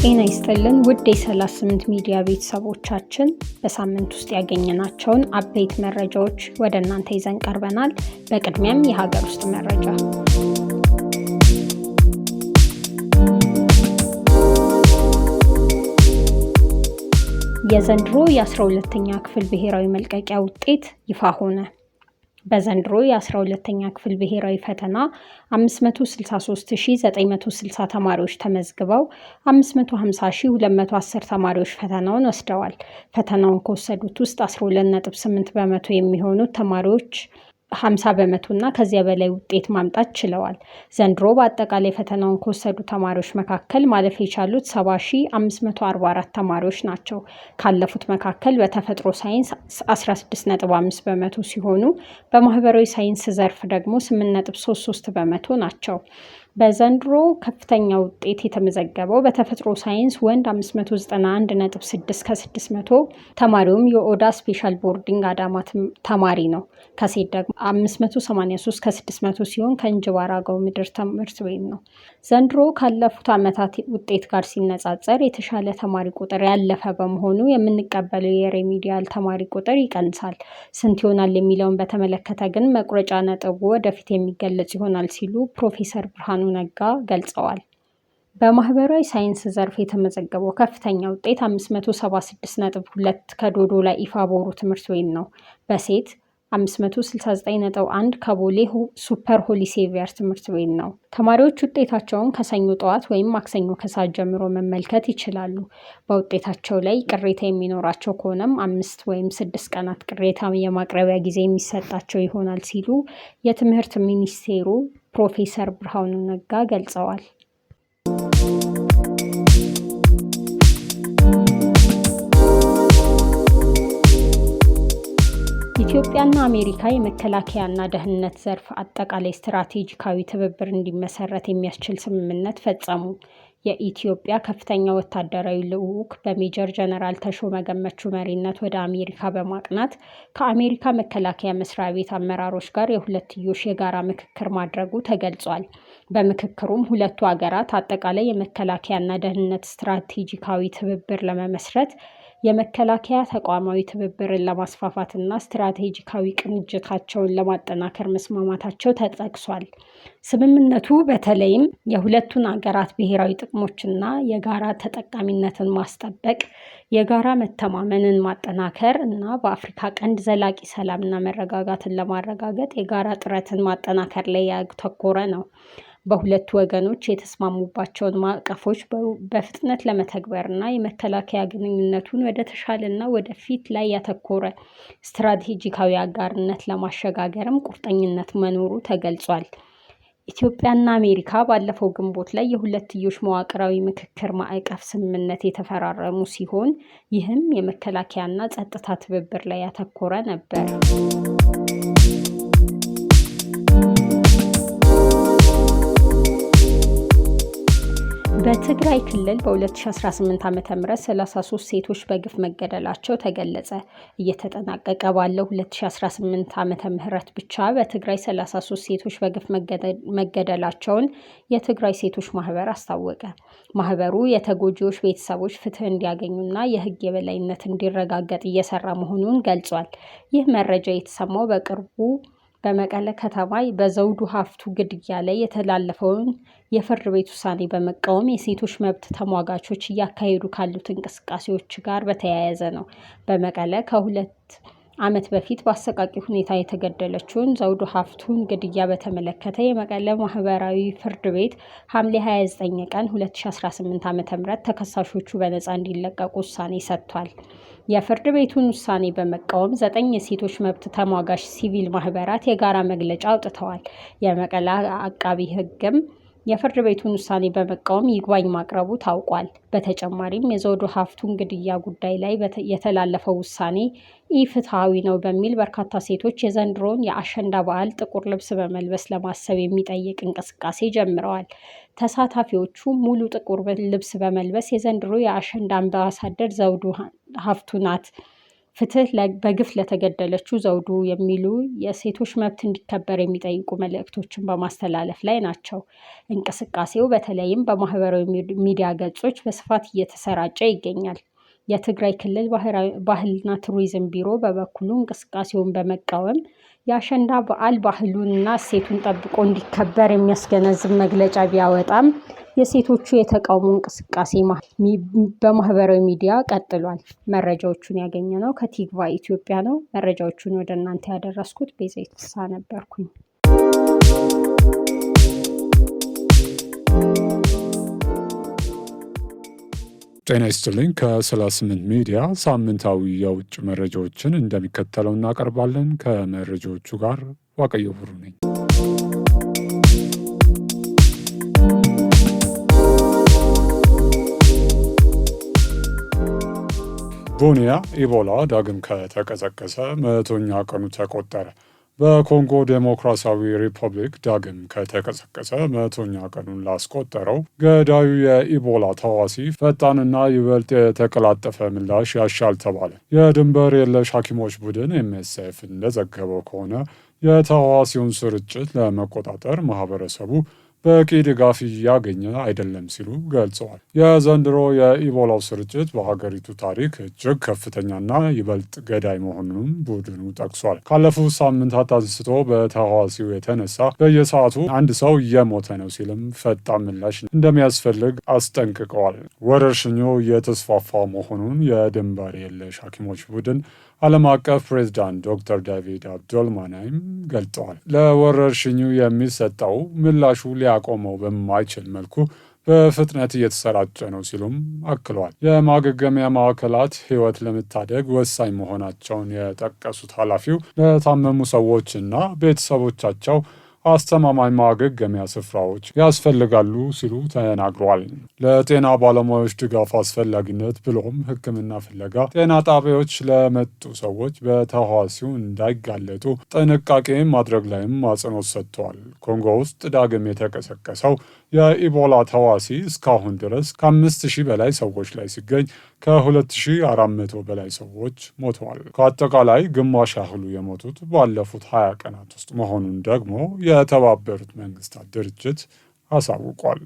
ጤና ይስጥልን ውድ የ38 ሚዲያ ቤተሰቦቻችን፣ በሳምንት ውስጥ ያገኘናቸውን አበይት መረጃዎች ወደ እናንተ ይዘን ቀርበናል። በቅድሚያም የሀገር ውስጥ መረጃ። የዘንድሮ የ12ኛ ክፍል ብሔራዊ መልቀቂያ ውጤት ይፋ ሆነ። በዘንድሮ የ12ኛ ክፍል ብሔራዊ ፈተና 563960 ተማሪዎች ተመዝግበው 550210 ተማሪዎች ፈተናውን ወስደዋል። ፈተናውን ከወሰዱት ውስጥ 12.8 በመቶ የሚሆኑት ተማሪዎች 50 በመቶ እና ከዚያ በላይ ውጤት ማምጣት ችለዋል። ዘንድሮ በአጠቃላይ ፈተናውን ከወሰዱ ተማሪዎች መካከል ማለፍ የቻሉት 70544 ተማሪዎች ናቸው። ካለፉት መካከል በተፈጥሮ ሳይንስ 16.5 በመቶ ሲሆኑ በማህበራዊ ሳይንስ ዘርፍ ደግሞ 8.33 በመቶ ናቸው። በዘንድሮ ከፍተኛ ውጤት የተመዘገበው በተፈጥሮ ሳይንስ ወንድ 591.6 ከ600 ተማሪውም የኦዳ ስፔሻል ቦርዲንግ አዳማ ተማሪ ነው። ከሴት ደግሞ 583 ከ600 ሲሆን ከእንጅባራ አገው ምድር ትምህርት ቤት ነው። ዘንድሮ ካለፉት ዓመታት ውጤት ጋር ሲነጻጸር የተሻለ ተማሪ ቁጥር ያለፈ በመሆኑ የምንቀበለው የሬሚዲያል ተማሪ ቁጥር ይቀንሳል። ስንት ይሆናል የሚለውን በተመለከተ ግን መቁረጫ ነጥቡ ወደፊት የሚገለጽ ይሆናል ሲሉ ፕሮፌሰር ብርሃኑ ነጋ ገልጸዋል። በማህበራዊ ሳይንስ ዘርፍ የተመዘገበው ከፍተኛ ውጤት 576.2 ከዶዶላ ኢፋቦሩ ትምህርት ቤት ነው። በሴት 569.1 ከቦሌ ሱፐር ሆሊ ሴቪየር ትምህርት ቤት ነው። ተማሪዎች ውጤታቸውን ከሰኞ ጠዋት ወይም ማክሰኞ ከሰዓት ጀምሮ መመልከት ይችላሉ። በውጤታቸው ላይ ቅሬታ የሚኖራቸው ከሆነም 5 ወይም 6 ቀናት ቅሬታ የማቅረቢያ ጊዜ የሚሰጣቸው ይሆናል ሲሉ የትምህርት ሚኒስቴሩ ፕሮፌሰር ብርሃኑ ነጋ ገልጸዋል። ኢትዮጵያና አሜሪካ የመከላከያና ደህንነት ዘርፍ አጠቃላይ ስትራቴጂካዊ ትብብር እንዲመሰረት የሚያስችል ስምምነት ፈጸሙ። የኢትዮጵያ ከፍተኛ ወታደራዊ ልዑክ በሜጀር ጀነራል ተሾመ ገመቹ መሪነት ወደ አሜሪካ በማቅናት ከአሜሪካ መከላከያ መስሪያ ቤት አመራሮች ጋር የሁለትዮሽ የጋራ ምክክር ማድረጉ ተገልጿል። በምክክሩም ሁለቱ ሀገራት አጠቃላይ የመከላከያና ደህንነት ስትራቴጂካዊ ትብብር ለመመስረት የመከላከያ ተቋማዊ ትብብርን ለማስፋፋትና ስትራቴጂካዊ ቅንጅታቸውን ለማጠናከር መስማማታቸው ተጠቅሷል። ስምምነቱ በተለይም የሁለቱን ሀገራት ብሔራዊ ጥቅሞችና የጋራ ተጠቃሚነትን ማስጠበቅ፣ የጋራ መተማመንን ማጠናከር እና በአፍሪካ ቀንድ ዘላቂ ሰላምና መረጋጋትን ለማረጋገጥ የጋራ ጥረትን ማጠናከር ላይ ያተኮረ ነው። በሁለቱ ወገኖች የተስማሙባቸውን ማዕቀፎች በፍጥነት ለመተግበርና የመከላከያ ግንኙነቱን ወደ ተሻለና ወደፊት ላይ ያተኮረ ስትራቴጂካዊ አጋርነት ለማሸጋገርም ቁርጠኝነት መኖሩ ተገልጿል። ኢትዮጵያና አሜሪካ ባለፈው ግንቦት ላይ የሁለትዮሽ መዋቅራዊ ምክክር ማዕቀፍ ስምምነት የተፈራረሙ ሲሆን ይህም የመከላከያና ጸጥታ ትብብር ላይ ያተኮረ ነበር። በትግራይ ክልል በ2018 ዓ.ም 33 ሴቶች በግፍ መገደላቸው ተገለጸ። እየተጠናቀቀ ባለው 2018 ዓ.ም ብቻ በትግራይ 33 ሴቶች በግፍ መገደላቸውን የትግራይ ሴቶች ማህበር አስታወቀ። ማህበሩ የተጎጂዎች ቤተሰቦች ፍትህ እንዲያገኙና የህግ የበላይነት እንዲረጋገጥ እየሰራ መሆኑን ገልጿል። ይህ መረጃ የተሰማው በቅርቡ በመቀለ ከተማ በዘውዱ ሀፍቱ ግድያ ላይ የተላለፈውን የፍርድ ቤት ውሳኔ በመቃወም የሴቶች መብት ተሟጋቾች እያካሄዱ ካሉት እንቅስቃሴዎች ጋር በተያያዘ ነው። በመቀለ ከ2 ዓመት በፊት በአሰቃቂ ሁኔታ የተገደለችውን ዘውዱ ሀፍቱን ግድያ በተመለከተ የመቀለ ማህበራዊ ፍርድ ቤት ሐምሌ 29 ቀን 2018 ዓ.ም ተከሳሾቹ በነፃ እንዲለቀቁ ውሳኔ ሰጥቷል። የፍርድ ቤቱን ውሳኔ በመቃወም 9 የሴቶች መብት ተሟጋች ሲቪል ማህበራት የጋራ መግለጫ አውጥተዋል። የመቀለ አቃቢ ህግም የፍርድ ቤቱን ውሳኔ በመቃወም ይግባኝ ማቅረቡ ታውቋል። በተጨማሪም የዘውዱ ሀፍቱን ግድያ ጉዳይ ላይ የተላለፈው ውሳኔ ኢፍትሐዊ ነው በሚል በርካታ ሴቶች የዘንድሮውን የአሸንዳ በዓል ጥቁር ልብስ በመልበስ ለማሰብ የሚጠይቅ እንቅስቃሴ ጀምረዋል። ተሳታፊዎቹ ሙሉ ጥቁር ልብስ በመልበስ የዘንድሮ የአሸንዳ አምባሳደር ዘውዱ ሀፍቱ ናት ፍትህ በግፍ ለተገደለችው ዘውዱ የሚሉ የሴቶች መብት እንዲከበር የሚጠይቁ መልእክቶችን በማስተላለፍ ላይ ናቸው። እንቅስቃሴው በተለይም በማህበራዊ ሚዲያ ገጾች በስፋት እየተሰራጨ ይገኛል። የትግራይ ክልል ባህልና ቱሪዝም ቢሮ በበኩሉ እንቅስቃሴውን በመቃወም የአሸንዳ በዓል ባህሉንና እሴቱን ጠብቆ እንዲከበር የሚያስገነዝብ መግለጫ ቢያወጣም የሴቶቹ የተቃውሞ እንቅስቃሴ በማህበራዊ ሚዲያ ቀጥሏል። መረጃዎቹን ያገኘነው ከቲግቫ ኢትዮጵያ ነው። መረጃዎቹን ወደ እናንተ ያደረስኩት ቤዛዊት ፍስሐ ነበርኩኝ። ጤና ይስጥልኝ። ከ38 ሚዲያ ሳምንታዊ የውጭ መረጃዎችን እንደሚከተለው እናቀርባለን። ከመረጃዎቹ ጋር ዋቀየ ብሩ ነኝ። ቦኒያ ኢቦላ ዳግም ከተቀሰቀሰ 100ኛ ቀኑ ተቆጠረ። በኮንጎ ዴሞክራሲያዊ ሪፐብሊክ ዳግም ከተቀሰቀሰ 100ኛ ቀኑን ላስቆጠረው ገዳዩ የኢቦላ ተዋሲ ፈጣንና ይበልጥ የተቀላጠፈ ምላሽ ያሻል ተባለ። የድንበር የለሽ ሐኪሞች ቡድን ኤምኤስኤፍ እንደዘገበው ከሆነ የተዋሲውን ስርጭት ለመቆጣጠር ማህበረሰቡ በቂ ድጋፍ እያገኘ አይደለም ሲሉ ገልጸዋል። የዘንድሮ የኢቦላው ስርጭት በሀገሪቱ ታሪክ እጅግ ከፍተኛና ይበልጥ ገዳይ መሆኑንም ቡድኑ ጠቅሷል። ካለፉት ሳምንታት አንስቶ በተህዋሲው የተነሳ በየሰዓቱ አንድ ሰው እየሞተ ነው ሲልም ፈጣን ምላሽ እንደሚያስፈልግ አስጠንቅቀዋል። ወረርሽኙ እየተስፋፋ መሆኑን የድንበር የለሽ ሐኪሞች ቡድን ዓለም አቀፍ ፕሬዝዳንት ዶክተር ዳቪድ አብዶልማናይም ገልጠዋል። ለወረርሽኙ የሚሰጠው ምላሹ ሊያቆመው በማይችል መልኩ በፍጥነት እየተሰራጨ ነው ሲሉም አክለዋል። የማገገሚያ ማዕከላት ሕይወት ለመታደግ ወሳኝ መሆናቸውን የጠቀሱት ኃላፊው ለታመሙ ሰዎችና ቤተሰቦቻቸው አስተማማኝ ማገገሚያ ስፍራዎች ያስፈልጋሉ ሲሉ ተናግረዋል። ለጤና ባለሙያዎች ድጋፍ አስፈላጊነት ብሎም ሕክምና ፍለጋ ጤና ጣቢያዎች ለመጡ ሰዎች በተህዋሲው እንዳይጋለጡ ጥንቃቄ ማድረግ ላይም አጽንኦት ሰጥተዋል። ኮንጎ ውስጥ ዳግም የተቀሰቀሰው የኢቦላ ተዋሲ እስካሁን ድረስ ከ5000 በላይ ሰዎች ላይ ሲገኝ ከ2400 በላይ ሰዎች ሞተዋል። ከአጠቃላይ ግማሽ ያህሉ የሞቱት ባለፉት 20 ቀናት ውስጥ መሆኑን ደግሞ የተባበሩት መንግስታት ድርጅት አሳውቋል።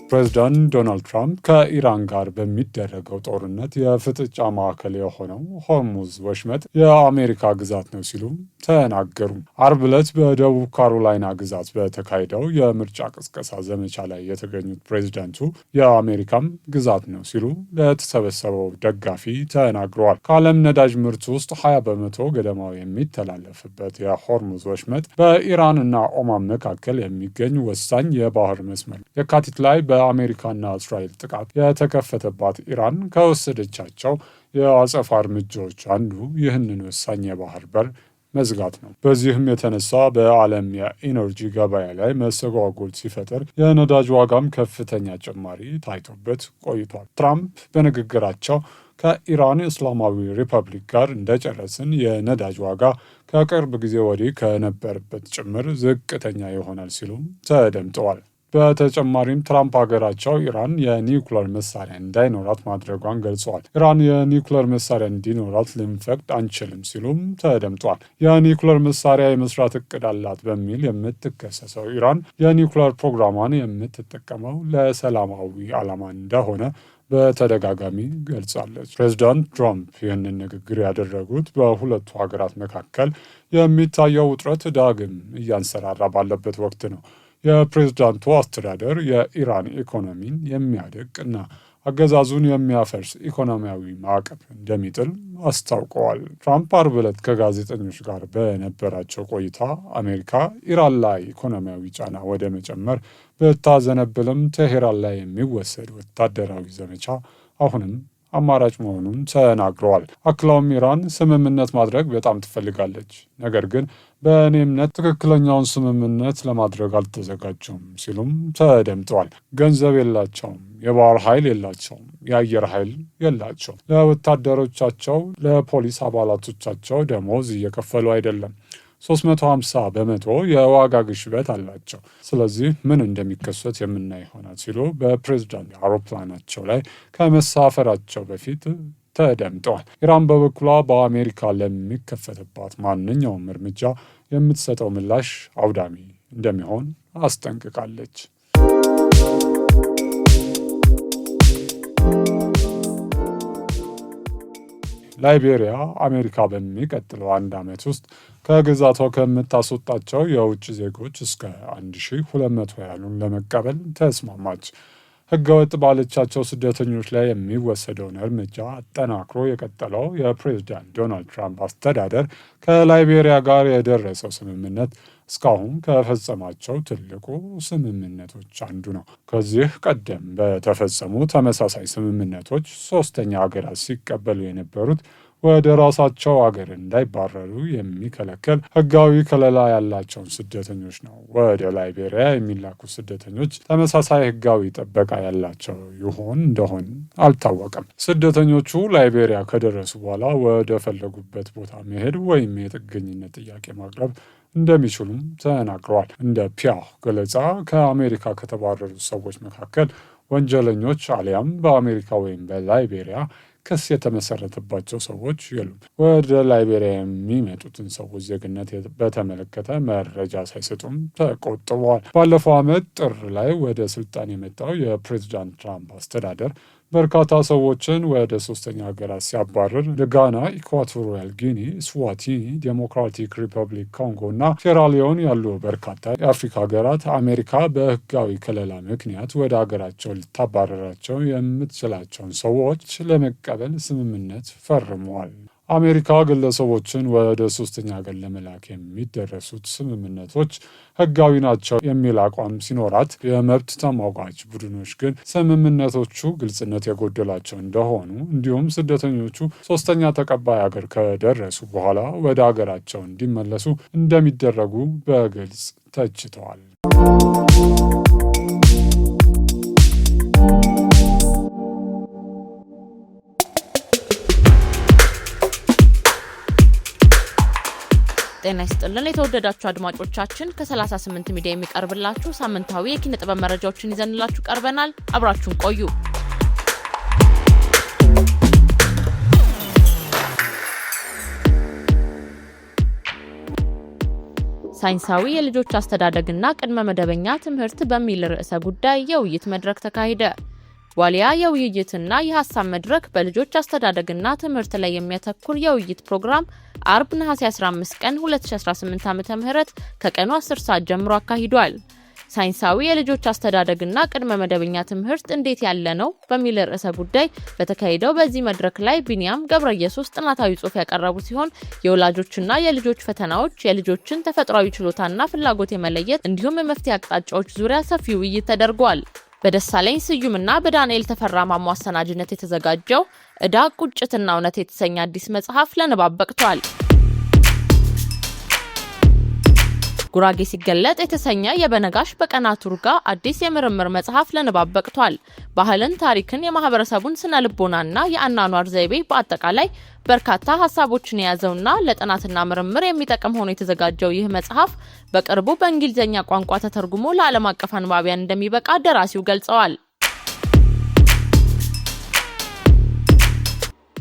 ፕሬዚዳንት ዶናልድ ትራምፕ ከኢራን ጋር በሚደረገው ጦርነት የፍጥጫ ማዕከል የሆነው ሆርሙዝ ወሽመጥ የአሜሪካ ግዛት ነው ሲሉ ተናገሩ። አርብ ዕለት በደቡብ ካሮላይና ግዛት በተካሄደው የምርጫ ቅስቀሳ ዘመቻ ላይ የተገኙት ፕሬዚዳንቱ የአሜሪካም ግዛት ነው ሲሉ ለተሰበሰበው ደጋፊ ተናግረዋል። ከዓለም ነዳጅ ምርት ውስጥ 20 በመቶ ገደማው የሚተላለፍበት የሆርሙዝ ወሽመጥ በኢራን እና ኦማን መካከል የሚገኝ ወሳኝ የባህር መስመር የካቲት ላይ በአሜሪካና እስራኤል ጥቃት የተከፈተባት ኢራን ከወሰደቻቸው የአጸፋ እርምጃዎች አንዱ ይህንን ወሳኝ የባህር በር መዝጋት ነው። በዚህም የተነሳ በዓለም የኢነርጂ ገበያ ላይ መስተጓጎል ሲፈጠር የነዳጅ ዋጋም ከፍተኛ ጭማሪ ታይቶበት ቆይቷል። ትራምፕ በንግግራቸው ከኢራን እስላማዊ ሪፐብሊክ ጋር እንደጨረስን የነዳጅ ዋጋ ከቅርብ ጊዜ ወዲህ ከነበረበት ጭምር ዝቅተኛ ይሆናል ሲሉም ተደምጠዋል። በተጨማሪም ትራምፕ ሀገራቸው ኢራን የኒውክሌር መሳሪያ እንዳይኖራት ማድረጓን ገልጸዋል። ኢራን የኒውክሌር መሳሪያ እንዲኖራት ልንፈቅድ አንችልም ሲሉም ተደምጧል። የኒውክሌር መሳሪያ የመስራት እቅድ አላት በሚል የምትከሰሰው ኢራን የኒውክሌር ፕሮግራሟን የምትጠቀመው ለሰላማዊ ዓላማ እንደሆነ በተደጋጋሚ ገልጻለች። ፕሬዚዳንት ትራምፕ ይህንን ንግግር ያደረጉት በሁለቱ ሀገራት መካከል የሚታየው ውጥረት ዳግም እያንሰራራ ባለበት ወቅት ነው። የፕሬዝዳንቱ አስተዳደር የኢራን ኢኮኖሚን የሚያደቅ እና አገዛዙን የሚያፈርስ ኢኮኖሚያዊ ማዕቀብ እንደሚጥል አስታውቀዋል። ትራምፕ አርብ ዕለት ከጋዜጠኞች ጋር በነበራቸው ቆይታ አሜሪካ ኢራን ላይ ኢኮኖሚያዊ ጫና ወደ መጨመር ብታዘነብልም ቴሄራን ላይ የሚወሰድ ወታደራዊ ዘመቻ አሁንም አማራጭ መሆኑን ተናግረዋል። አክለውም ኢራን ስምምነት ማድረግ በጣም ትፈልጋለች፣ ነገር ግን በእኔ እምነት ትክክለኛውን ስምምነት ለማድረግ አልተዘጋጁም ሲሉም ተደምጠዋል። ገንዘብ የላቸውም፣ የባህር ኃይል የላቸውም፣ የአየር ኃይል የላቸውም። ለወታደሮቻቸው፣ ለፖሊስ አባላቶቻቸው ደሞዝ እየከፈሉ አይደለም። 350 በመቶ የዋጋ ግሽበት አላቸው። ስለዚህ ምን እንደሚከሰት የምናይ ይሆናል ሲሉ በፕሬዝዳንት አውሮፕላናቸው ላይ ከመሳፈራቸው በፊት ተደምጠዋል። ኢራን በበኩሏ በአሜሪካ ለሚከፈትባት ማንኛውም እርምጃ የምትሰጠው ምላሽ አውዳሚ እንደሚሆን አስጠንቅቃለች። ላይቤሪያ አሜሪካ በሚቀጥለው 1 ዓመት ውስጥ ከግዛቷ ከምታስወጣቸው የውጭ ዜጎች እስከ 1200 ያሉን ለመቀበል ተስማማች። ህገወጥ ባለቻቸው ስደተኞች ላይ የሚወሰደውን እርምጃ አጠናክሮ የቀጠለው የፕሬዝዳንት ዶናልድ ትራምፕ አስተዳደር ከላይቤሪያ ጋር የደረሰው ስምምነት እስካሁን ከፈጸማቸው ትልቁ ስምምነቶች አንዱ ነው። ከዚህ ቀደም በተፈጸሙ ተመሳሳይ ስምምነቶች ሶስተኛ ሀገራት ሲቀበሉ የነበሩት ወደ ራሳቸው ሀገር እንዳይባረሩ የሚከለከል ህጋዊ ከለላ ያላቸውን ስደተኞች ነው። ወደ ላይቤሪያ የሚላኩ ስደተኞች ተመሳሳይ ህጋዊ ጥበቃ ያላቸው ይሆን እንደሆን አልታወቀም። ስደተኞቹ ላይቤሪያ ከደረሱ በኋላ ወደ ፈለጉበት ቦታ መሄድ ወይም የጥገኝነት ጥያቄ ማቅረብ እንደሚችሉም ተናግረዋል። እንደ ፒያሁ ገለጻ ከአሜሪካ ከተባረሩ ሰዎች መካከል ወንጀለኞች አሊያም በአሜሪካ ወይም በላይቤሪያ ክስ የተመሰረተባቸው ሰዎች የሉም። ወደ ላይቤሪያ የሚመጡትን ሰዎች ዜግነት በተመለከተ መረጃ ሳይሰጡም ተቆጥበዋል። ባለፈው ዓመት ጥር ላይ ወደ ስልጣን የመጣው የፕሬዝዳንት ትራምፕ አስተዳደር በርካታ ሰዎችን ወደ ሶስተኛ ሀገራት ሲያባርር ጋና፣ ኢኳቶሪያል ጊኒ፣ ስዋቲኒ፣ ዴሞክራቲክ ሪፐብሊክ ኮንጎ እና ሴራሊዮን ያሉ በርካታ የአፍሪካ ሀገራት አሜሪካ በህጋዊ ከለላ ምክንያት ወደ ሀገራቸው ልታባረራቸው የምትችላቸውን ሰዎች ለመቀበል ስምምነት ፈርመዋል። አሜሪካ ግለሰቦችን ወደ ሶስተኛ ሀገር ለመላክ የሚደረሱት ስምምነቶች ህጋዊ ናቸው የሚል አቋም ሲኖራት፣ የመብት ተሟጋች ቡድኖች ግን ስምምነቶቹ ግልጽነት የጎደላቸው እንደሆኑ እንዲሁም ስደተኞቹ ሶስተኛ ተቀባይ ሀገር ከደረሱ በኋላ ወደ ሀገራቸው እንዲመለሱ እንደሚደረጉ በግልጽ ተችተዋል። ጤና ይስጥልን የተወደዳችሁ አድማጮቻችን፣ ከ38 ሚዲያ የሚቀርብላችሁ ሳምንታዊ የኪነ ጥበብ መረጃዎችን ይዘንላችሁ ቀርበናል። አብራችሁን ቆዩ። ሳይንሳዊ የልጆች አስተዳደግና ቅድመ መደበኛ ትምህርት በሚል ርዕሰ ጉዳይ የውይይት መድረክ ተካሄደ። ዋሊያ የውይይትና የሐሳብ መድረክ በልጆች አስተዳደግና ትምህርት ላይ የሚያተኩር የውይይት ፕሮግራም አርብ ነሐሴ 15 ቀን 2018 ዓ.ም ከቀኑ 10 ሰዓት ጀምሮ አካሂዷል። ሳይንሳዊ የልጆች አስተዳደግና ቅድመ መደበኛ ትምህርት እንዴት ያለ ነው በሚል ርዕሰ ጉዳይ በተካሄደው በዚህ መድረክ ላይ ቢኒያም ገብረ ኢየሱስ ጥናታዊ ጽሑፍ ያቀረቡ ሲሆን የወላጆችና የልጆች ፈተናዎች፣ የልጆችን ተፈጥሯዊ ችሎታና ፍላጎት የመለየት እንዲሁም የመፍትሄ አቅጣጫዎች ዙሪያ ሰፊ ውይይት ተደርጓል። በደሳለኝ ስዩምና በዳንኤል ተፈራ ማሞ አሰናጅነት የተዘጋጀው ዕዳ ቁጭትና እውነት የተሰኘ አዲስ መጽሐፍ ለንባብ በቅቷል። ጉራጌ ሲገለጥ የተሰኘ የበነጋሽ በቀናቱ ሩጋ አዲስ የምርምር መጽሐፍ ለንባብ በቅቷል። ባህልን፣ ታሪክን፣ የማህበረሰቡን ስነ ልቦናና የአኗኗር ዘይቤ በአጠቃላይ በርካታ ሀሳቦችን የያዘውና ለጥናትና ምርምር የሚጠቅም ሆኖ የተዘጋጀው ይህ መጽሐፍ በቅርቡ በእንግሊዝኛ ቋንቋ ተተርጉሞ ለዓለም አቀፍ አንባቢያን እንደሚበቃ ደራሲው ገልጸዋል።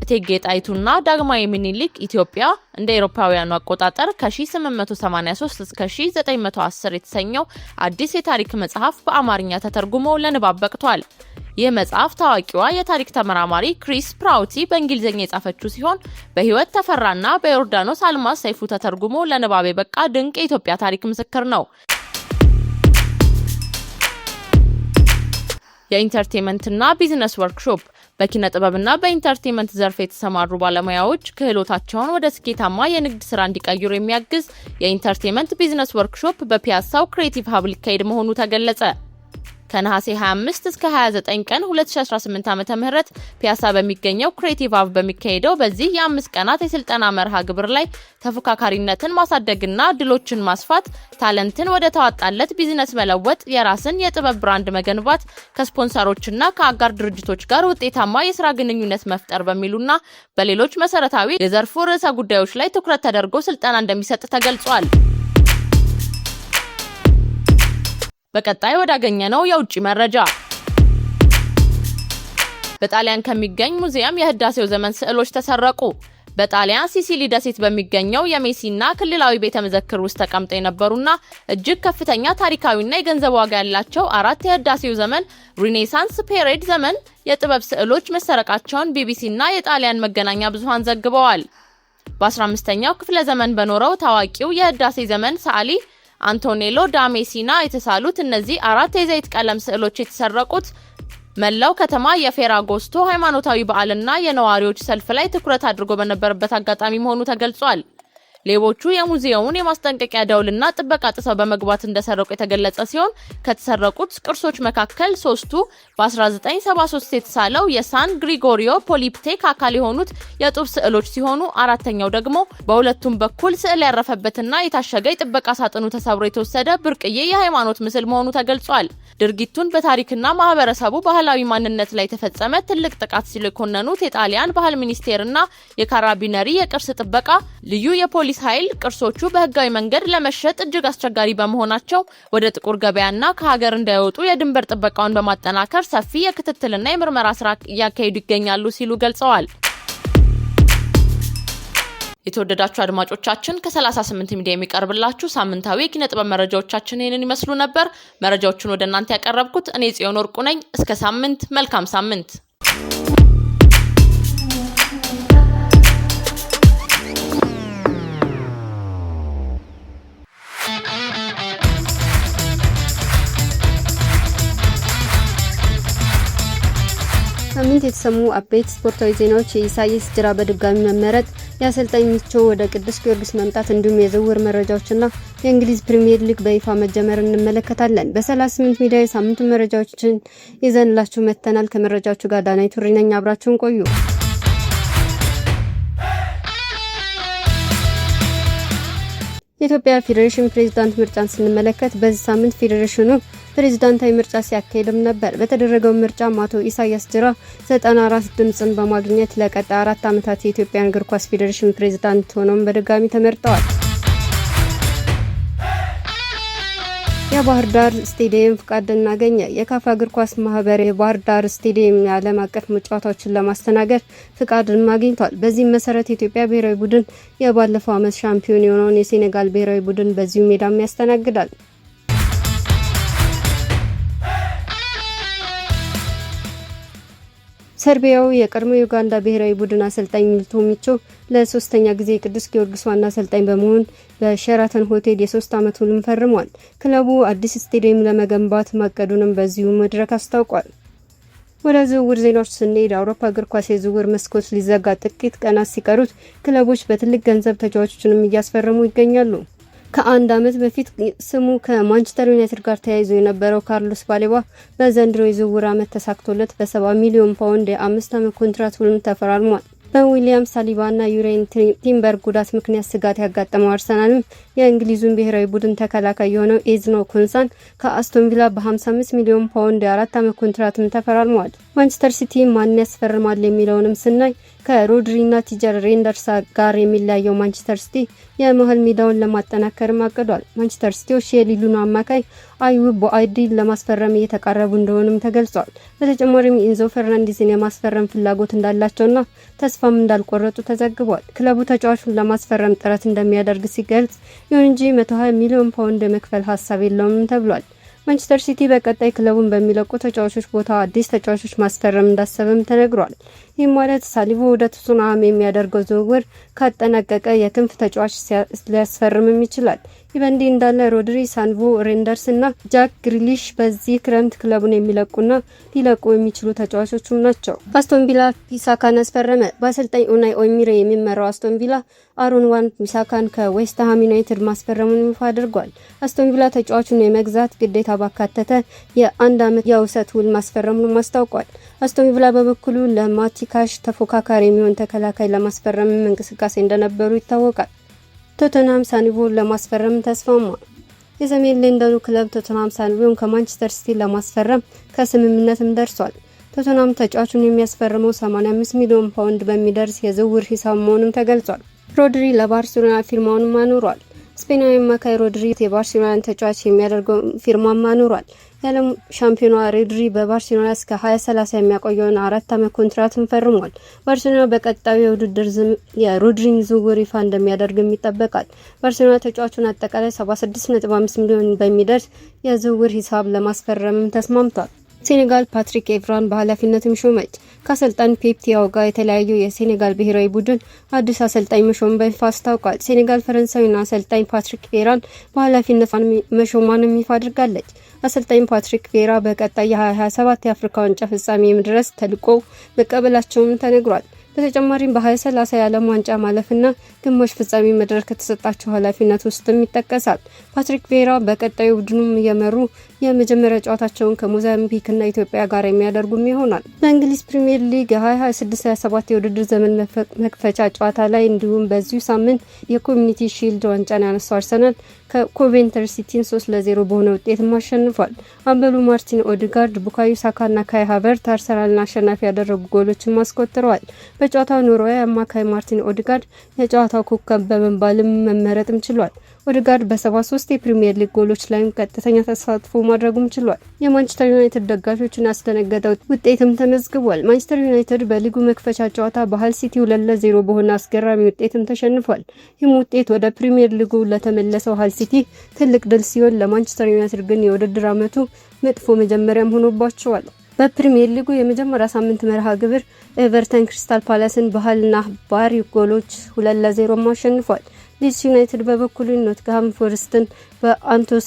እቴጌ ጣይቱና ዳግማዊ ምኒልክ ኢትዮጵያ እንደ አውሮፓውያኑ አቆጣጠር ከ1883 እስከ 1910 የተሰኘው አዲስ የታሪክ መጽሐፍ በአማርኛ ተተርጉሞ ለንባብ በቅቷል። ይህ መጽሐፍ ታዋቂዋ የታሪክ ተመራማሪ ክሪስ ፕራውቲ በእንግሊዝኛ የጻፈችው ሲሆን በህይወት ተፈራና በዮርዳኖስ አልማዝ ሰይፉ ተተርጉሞ ለንባብ የበቃ ድንቅ የኢትዮጵያ ታሪክ ምስክር ነው። የኢንተርቴይንመንትና ቢዝነስ ወርክሾፕ በኪነ ጥበብና በኢንተርቴይንመንት ዘርፍ የተሰማሩ ባለሙያዎች ክህሎታቸውን ወደ ስኬታማ የንግድ ስራ እንዲቀይሩ የሚያግዝ የኢንተርቴይንመንት ቢዝነስ ወርክሾፕ በፒያሳው ክሬቲቭ ሀብ ሊካሄድ መሆኑ ተገለጸ። ከነሐሴ 25 እስከ 29 ቀን 2018 ዓ.ም ፒያሳ በሚገኘው ክሬቲቭ አብ በሚካሄደው በዚህ የ5 ቀናት የስልጠና መርሃ ግብር ላይ ተፎካካሪነትን ማሳደግና ድሎችን ማስፋት፣ ታለንትን ወደ ተዋጣለት ቢዝነስ መለወጥ፣ የራስን የጥበብ ብራንድ መገንባት፣ ከስፖንሰሮችና ከአጋር ድርጅቶች ጋር ውጤታማ የሥራ ግንኙነት መፍጠር በሚሉና በሌሎች መሰረታዊ የዘርፉ ርዕሰ ጉዳዮች ላይ ትኩረት ተደርጎ ስልጠና እንደሚሰጥ ተገልጿል። በቀጣይ ወዳገኘነው የውጪ መረጃ በጣሊያን ከሚገኝ ሙዚየም የህዳሴው ዘመን ስዕሎች ተሰረቁ። በጣሊያን ሲሲሊ ደሴት በሚገኘው የሜሲና ክልላዊ ቤተ መዘክር ውስጥ ተቀምጠው የነበሩና እጅግ ከፍተኛ ታሪካዊና የገንዘብ ዋጋ ያላቸው 4 የህዳሴው ዘመን ሪኔሳንስ ፔሬድ ዘመን የጥበብ ስዕሎች መሰረቃቸውን ቢቢሲና የጣሊያን መገናኛ ብዙሃን ዘግበዋል። በ15ኛው ክፍለ ዘመን በኖረው ታዋቂው የህዳሴ ዘመን ሰዓሊ አንቶኔሎ ዳ ሜሲና የተሳሉት እነዚህ 4 የዘይት ቀለም ስዕሎች የተሰረቁት መላው ከተማ የፌራጎስቶ ሃይማኖታዊ በዓልና የነዋሪዎች ሰልፍ ላይ ትኩረት አድርጎ በነበረበት አጋጣሚ መሆኑ ተገልጿል። ሌቦቹ የሙዚየሙን የማስጠንቀቂያ ደውልና ጥበቃ ጥሰው በመግባት እንደሰረቁ የተገለጸ ሲሆን ከተሰረቁት ቅርሶች መካከል 3ቱ በ1973 የተሳለው የሳን ግሪጎሪዮ ፖሊፕቴክ አካል የሆኑት የጡብ ስዕሎች ሲሆኑ 4ኛው ደግሞ በሁለቱም በኩል ስዕል ያረፈበትና የታሸገ የጥበቃ ሳጥኑ ተሰብሮ የተወሰደ ብርቅዬ የሃይማኖት ምስል መሆኑ ተገልጿል። ድርጊቱን በታሪክና ማህበረሰቡ ባህላዊ ማንነት ላይ የተፈጸመ ትልቅ ጥቃት ሲሉ የኮነኑት የጣሊያን ባህል ሚኒስቴርና የካራቢነሪ የቅርስ ጥበቃ ልዩ የፖሊስ ኃይል ቅርሶቹ በህጋዊ መንገድ ለመሸጥ እጅግ አስቸጋሪ በመሆናቸው ወደ ጥቁር ገበያና ከሀገር እንዳይወጡ የድንበር ጥበቃውን በማጠናከር ሰፊ የክትትልና የምርመራ ስራ እያካሄዱ ይገኛሉ ሲሉ ገልጸዋል። የተወደዳችሁ አድማጮቻችን ከ38 ሚዲያ የሚቀርብላችሁ ሳምንታዊ የኪነ ጥበብ መረጃዎቻችን ይህንን ይመስሉ ነበር። መረጃዎቹን ወደ እናንተ ያቀረብኩት እኔ ጽዮን ወርቁ ነኝ። እስከ ሳምንት፣ መልካም ሳምንት። ሳምንት የተሰሙ አበይት ስፖርታዊ ዜናዎች፣ የኢሳያስ ጅራ በድጋሚ መመረጥ፣ የአሰልጣኝ ሚቾ ወደ ቅዱስ ጊዮርጊስ መምጣት እንዲሁም የዝውውር መረጃዎችና የእንግሊዝ ፕሪሚየር ሊግ በይፋ መጀመር እንመለከታለን። በ38 ሚዲያ የሳምንቱ መረጃዎችን ይዘንላችሁ መተናል። ከመረጃዎቹ ጋር ዳናይት ቱሪ ነኝ። አብራችሁን ቆዩ። የኢትዮጵያ ፌዴሬሽን ፕሬዝዳንት ምርጫን ስንመለከት በዚህ ሳምንት ፌዴሬሽኑ ፕሬዝዳንታዊ ምርጫ ሲያካሄድም ነበር። በተደረገው ምርጫ አቶ ኢሳያስ ጅራ 94 ድምጽን በማግኘት ለቀጣይ 4 ዓመታት የኢትዮጵያ እግር ኳስ ፌዴሬሽን ፕሬዝዳንት ሆነው በድጋሚ ተመርጠዋል። የባህር ዳር ስቴዲየም ፍቃድን አገኘ። የካፍ እግር ኳስ ማህበር የባህር ዳር ስቴዲየም የዓለም አቀፍ ጨዋታዎችን ለማስተናገድ ፍቃድን አግኝቷል። በዚህም መሰረት የኢትዮጵያ ብሔራዊ ቡድን የባለፈው ዓመት ሻምፒዮን የሆነውን የሴኔጋል ብሔራዊ ቡድን በዚሁ ሜዳም ያስተናግዳል። ሰርቢያው የቀድሞ ዩጋንዳ ብሔራዊ ቡድን አሰልጣኝ ሚልቶ ሚቾ ለ3ኛ ጊዜ ቅዱስ ጊዮርጊስ ዋና አሰልጣኝ በመሆን በሸራተን ሆቴል የ3 ዓመት ውልም ፈርሟል። ክለቡ አዲስ ስቴዲየም ለመገንባት ማቀዱንም በዚሁ መድረክ አስታውቋል። ወደ ዝውውር ዜናዎች ስንሄድ አውሮፓ እግር ኳስ የዝውውር መስኮት ሊዘጋ ጥቂት ቀናት ሲቀሩት ክለቦች በትልቅ ገንዘብ ተጫዋቾችንም እያስፈረሙ ይገኛሉ። ከአንድ ዓመት በፊት ስሙ ከማንቸስተር ዩናይትድ ጋር ተያይዞ የነበረው ካርሎስ ባሌባ በዘንድሮ የዝውውር ዓመት ተሳክቶለት በ70 ሚሊዮን ፓውንድ የ5 ዓመት ኮንትራት ውል ተፈራርሟል። በዊሊያም ሳሊባና ዩሬን ቲምበር ጉዳት ምክንያት ስጋት ያጋጠመው አርሰናልም የእንግሊዙን ብሔራዊ ቡድን ተከላካይ የሆነው ኤዝኖ ኮንሳን ከአስቶን ቪላ በ55 ሚሊዮን ፓውንድ የ4 ዓመት ኮንትራትም ተፈራርሟል። ማንቸስተር ሲቲ ማን ያስፈርማል የሚለውንም ስናይ ከሮድሪና ቲጀር ሬንደርስ ጋር የሚለያየው ማንቸስተር ሲቲ የመሃል ሜዳውን ለማጠናከር አቅዷል። ማንቸስተር ሲቲዎች የሊሉን አማካይ አዩብ ቦአዲን ለማስፈረም እየተቃረቡ እንደሆነም ተገልጿል። በተጨማሪም ኢንዞ ፈርናንዴዝን የማስፈረም ፍላጎት እንዳላቸውና ተስፋም እንዳልቆረጡ ተዘግቧል። ክለቡ ተጫዋቹን ለማስፈረም ጥረት እንደሚያደርግ ሲገልጽ፣ ይሁን እንጂ 120 ሚሊዮን ፓውንድ የመክፈል ሀሳብ የለውም ተብሏል። ማንቸስተር ሲቲ በቀጣይ ክለቡን በሚለቁ ተጫዋቾች ቦታ አዲስ ተጫዋቾች ማስፈረም እንዳሰበም ተነግሯል። ይህ ማለት ሳሊባ ወደ ቶተንሃም የሚያደርገው ዝውውር ካጠናቀቀ የክንፍ ተጫዋች ሊያስፈርምም ይችላል። ይህ በእንዲህ እንዳለ ሮድሪ፣ ሳንቮ፣ ሬንደርስ እና ጃክ ግሪሊሽ በዚህ ክረምት ክለቡን የሚለቁና ሊለቁ የሚችሉ ተጫዋቾችም ናቸው። አስቶን ቪላ ቢሳካን አስፈረመ። በአሰልጣኝ ኡናይ ኤሚሪ የሚመራው አስቶን ቪላ አሮን wan ቢሳካን ከዌስትሃም ዩናይትድ ማስፈረሙን ይፋ አድርጓል። አስቶን ቪላ ተጫዋቹን የመግዛት ግዴታ ባካተተ የ1 ዓመት የውሰት ውል ማስፈረሙን አስታውቋል። አስቶን ቪላ በበኩሉ ለማቲካሽ ተፎካካሪ የሚሆን ተከላካይ ለማስፈረም እንቅስቃሴ እንደነበሩ ይታወቃል። ቶተንሃም ሳኒቮን ለማስፈረም ተስማማ። የሰሜን ለንደኑ ክለብ ቶተንሃም ሳኒቮን ከማንቸስተር ሲቲ ለማስፈረም ከስምምነትም ደርሷል። ቶተንሃም ተጫዋቹን የሚያስፈርመው 85 ሚሊዮን ፓውንድ በሚደርስ የዝውውር ሂሳብ መሆኑም ተገልጿል። ሮድሪ ለባርሴሎና ፊርማውን አኑሯል። ስፔናዊ አማካይ ሮድሪ የባርሴሎናን ተጫዋች የሚያደርገው ፊርማም አኑሯል። የዓለም ሻምፒዮኗ ሮድሪ በባርሴሎና እስከ 2030 የሚያቆየውን 4 ዓመት ኮንትራትን ፈርሟል። ባርሴሎና በቀጣዩ የውድድር የሮድሪን ዝውውር ይፋ እንደሚያደርግም ይጠበቃል። ባርሴሎና ተጫዋቹን አጠቃላይ 76.5 ሚሊዮን በሚደርስ የዝውውር ሂሳብ ለማስፈረምም ተስማምቷል። ሴኔጋል ፓትሪክ ኤቭራን በኃላፊነትም ሾመች። ከአሰልጣኝ ፔፕ ቲያው ጋር የተለያዩ የሴኔጋል ብሔራዊ ቡድን አዲስ አሰልጣኝ መሾም በይፋ አስታውቋል። ሴኔጋል ፈረንሳዊና አሰልጣኝ ፓትሪክ ቬራን በኃላፊነት መሾሟንም ይፋ አድርጋለች። አሰልጣኝ ፓትሪክ ቬራ በቀጣይ የ2027 የአፍሪካ ዋንጫ ፍጻሜ የመድረስ ተልዕኮ መቀበላቸውም ተነግሯል። በተጨማሪም በ2030 የዓለም ዋንጫ ማለፍና ግማሽ ፍጻሜ መድረስ ከተሰጣቸው ኃላፊነት ውስጥም ይጠቀሳል። ፓትሪክ ቬራ በቀጣዩ ቡድኑም እየመሩ የመጀመሪያ ጨዋታቸውን ከሞዛምቢክ እና ኢትዮጵያ ጋር የሚያደርጉም ይሆናል። በእንግሊዝ ፕሪሚየር ሊግ የ2026/27 የውድድር ዘመን መክፈቻ ጨዋታ ላይ እንዲሁም በዚሁ ሳምንት የኮሚኒቲ ሺልድ ዋንጫን ያነሳው አርሰናል ከኮቬንትሪ ሲቲን 3-0 በሆነ ውጤትም አሸንፏል። አምበሉ ማርቲን ኦዲጋርድ፣ ቡካዮ ሳካና ካይ ሃቨርት አርሰናልን አሸናፊ ያደረጉ ጎሎችን አስቆጥረዋል። በጨዋታው ኖርዌይ አማካይ ማርቲን ኦዲጋርድ የጨዋታው ኮከብ በመባልም መመረጥም ችሏል። ኦዲጋርድ በ73 የፕሪሚየር ሊግ ጎሎች ላይም ቀጥተኛ ተሳትፎ ማድረጉም ችሏል። የማንቸስተር ዩናይትድ ደጋፊዎችን ያስደነገጠው ውጤትም ተመዝግቧል። ማንቸስተር ዩናይትድ በሊጉ መክፈቻ ጨዋታ በሃል ሲቲ 2-0 በሆነ አስገራሚ ውጤትም ተሸንፏል። ይህም ውጤት ወደ ፕሪሚየር ሊጉ ለተመለሰው ሃል ሲቲ ትልቅ ድል ሲሆን ለማንቸስተር ዩናይትድ ግን የውድድር ዓመቱ መጥፎ መጀመሪያም ሆኖባቸዋል። በፕሪሚየር ሊጉ የመጀመሪያ ሳምንት መርሃ ግብር ኤቨርተን ክሪስታል ፓላስን በሃልና ባሪ ጎሎች 2-0 አሸንፏል። ሊድስ ዩናይትድ በበኩሉ ኖቲንግሃም ፎረስትን በአንቶን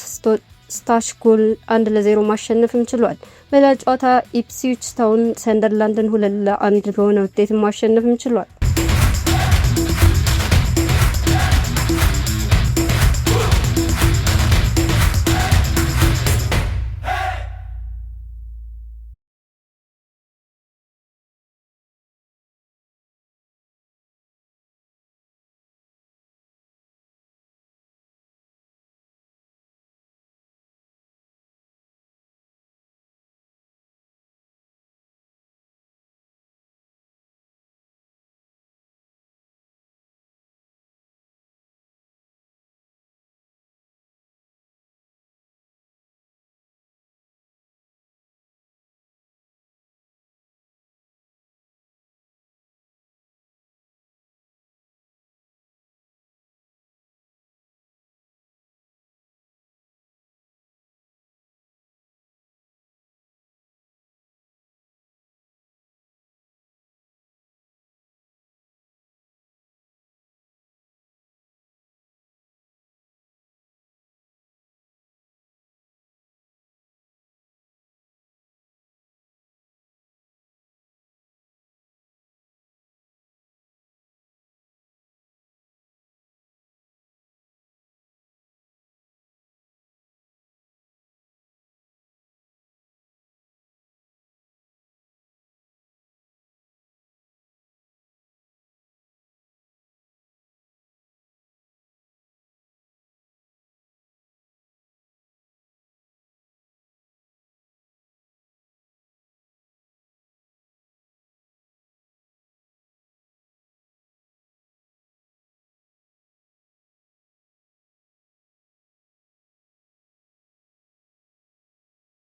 ስታሽ ጎል 1-0 ማሸነፍም ችሏል። በሌላ ጨዋታ ኢፕስዊች ታውን ሰንደርላንድን 2-1 በሆነ ውጤት ማሸነፍም ችሏል።